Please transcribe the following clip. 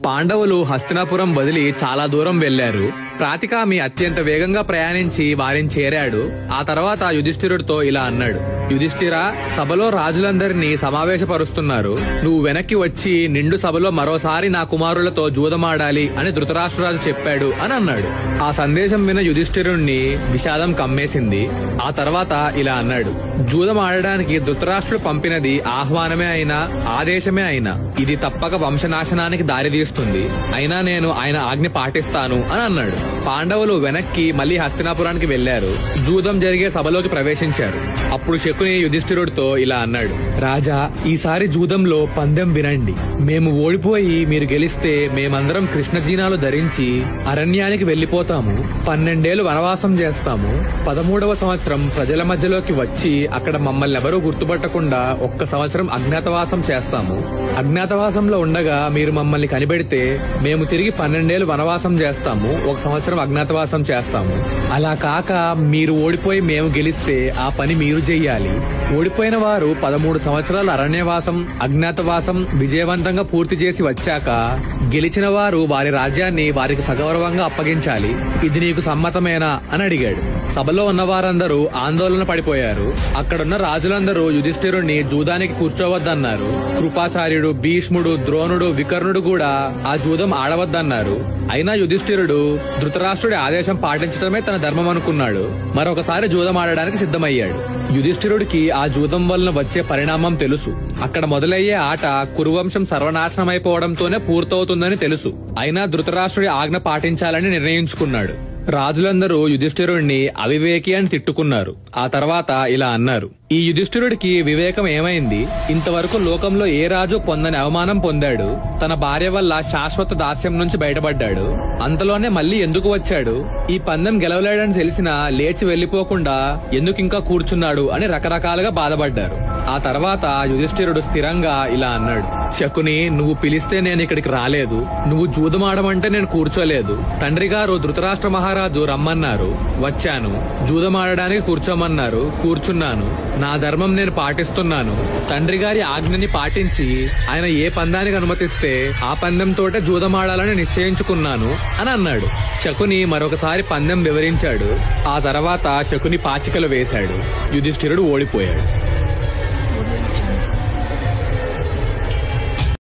పాండవులు హస్తినాపురం వదిలి చాలా దూరం వెళ్లారు. ప్రాతికామి అత్యంత వేగంగా ప్రయాణించి వారిని చేరాడు. ఆ తర్వాత యుధిష్ఠిరుడితో ఇలా అన్నాడు: యుధిష్ఠిరా, సభలో రాజులందరినీ సమావేశపరుస్తున్నారు. నువ్వు వెనక్కి వచ్చి నిండు సభలో మరోసారి నా కుమారులతో జూదమాడాలి అని ధృతరాష్ట్రరాజు చెప్పాడు అని అన్నాడు. ఆ సందేశం విన యుధిష్ఠిరుణ్ణి విషాదం కమ్మేసింది. ఆ తర్వాత ఇలా అన్నాడు: జూదం ఆడడానికి ధృతరాష్ట్రుడు పంపినది ఆహ్వానమే అయినా ఆదేశమే అయినా ఇది తప్పక వంశనాశనానికి దారితీస్తుంది. అయినా నేను ఆయన ఆజ్ఞ పాటిస్తాను అని అన్నాడు. పాండవులు వెనక్కి మళ్లీ హస్తినాపురానికి వెళ్లారు. జూదం జరిగే సభలోకి ప్రవేశించారు. అప్పుడు శకుని యుధిష్ఠిరుడితో ఇలా అన్నాడు: రాజా, ఈసారి జూదంలో పందెం వినండి. మేము ఓడిపోయి మీరు గెలిస్తే మేమందరం కృష్ణజీనాలు ధరించి అరణ్యానికి వెళ్లిపోతాము. 12 ఏళ్లు వనవాసం చేస్తాము. 13వ సంవత్సరం ప్రజల మధ్యలోకి వచ్చి అక్కడ మమ్మల్ని ఎవరూ గుర్తుపట్టకుండా 1 సంవత్సరం అజ్ఞాతవాసం చేస్తాము. అజ్ఞాతవాసంలో ఉండగా మీరు మమ్మల్ని కనిపెడితే మేము తిరిగి 12 ఏళ్లు వనవాసం చేస్తాము. 1 సంవత్సరం అజ్ఞాతవాసం చేస్తాము. అలా కాక మీరు ఓడిపోయి మేము గెలిస్తే ఆ పని మీరు చెయ్యాలి. ఓడిపోయిన వారు 13 సంవత్సరాల అరణ్యవాసం అజ్ఞాతవాసం విజయవంతంగా పూర్తి చేసి వచ్చాక గెలిచిన వారు వారి రాజ్యాన్ని వారికి సగౌరవంగా అప్పగించాలి. ఇది నీకు సమ్మతమేనా అని అడిగాడు. సభలో ఉన్న వారందరూ ఆందోళన పడిపోయారు. అక్కడున్న రాజులందరూ యుధిష్ఠిరుణ్ణి జూదానికి కూర్చోవద్దన్నారు. కృపాచార్యుడు, భీష్ముడు, ద్రోణుడు, వికర్ణుడు కూడా ఆ జూదం ఆడవద్దన్నారు. అయినా యుధిష్ఠిరుడు ధృతరాష్ట్రుడి ఆదేశం పాటించడమే తన ధర్మం అనుకున్నాడు. మరొకసారి జూదం ఆడడానికి సిద్ధమయ్యాడు. యుధిష్ఠిరుడికి ఆ జూదం వలన వచ్చే పరిణామం తెలుసు. అక్కడ మొదలయ్యే ఆట కురువంశం సర్వనాశనమైపోవడంతోనే పూర్తవుతుందని తెలుసు. అయినా ధృతరాష్ట్రుడి ఆజ్ఞ పాటించాలని నిర్ణయించుకున్నాడు. రాజులందరూ యుధిష్ఠిరుడిని అవివేకి అని తిట్టుకున్నారు. ఆ తర్వాత ఇలా అన్నారు: ఈ యుధిష్ఠిరుడికి వివేకం ఏమైంది? ఇంతవరకు లోకంలో ఏ రాజు పొందని అవమానం పొందాడు. తన భార్య వల్ల శాశ్వత దాస్యం నుంచి బయటపడ్డాడు. అంతలోనే మళ్లీ ఎందుకు వచ్చాడు? ఈ పందెం గెలవలేడని తెలిసినా లేచి వెళ్లిపోకుండా ఎందుకింకా కూర్చున్నాడు అని రకరకాలుగా బాధపడ్డారు. ఆ తర్వాత యుధిష్ఠిరుడు స్థిరంగా ఇలా అన్నాడు: శకుని, నువ్వు పిలిస్తే నేను ఇక్కడికి రాలేదు. నువ్వు జూదమాడమంటే నేను కూర్చోలేదు. తండ్రి గారు ధృతరాష్ట్ర మహారాజు రమ్మన్నారు, వచ్చాను. జూదమాడడానికి కూర్చోమన్నారు, కూర్చున్నాను. నా ధర్మం నేను పాటిస్తున్నాను. తండ్రి గారి ఆజ్ఞని పాటించి ఆయన ఏ పందానికి అనుమతిస్తే ఆ పందెంతోటే జూదమాడాలని నిశ్చయించుకున్నాను అని అన్నాడు. శకుని మరొకసారి పందెం వివరించాడు. ఆ తర్వాత శకుని పాచికలు వేశాడు. యుధిష్ఠిరుడు ఓడిపోయాడు.